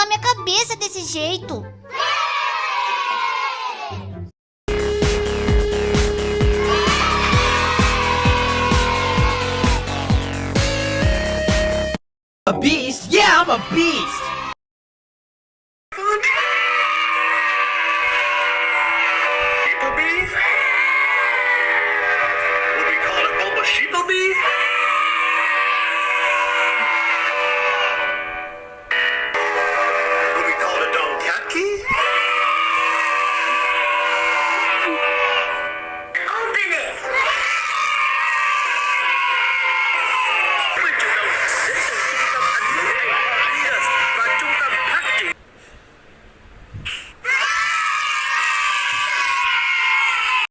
na minha cabeça desse jeito. A beast? Yeah, I'm a beast!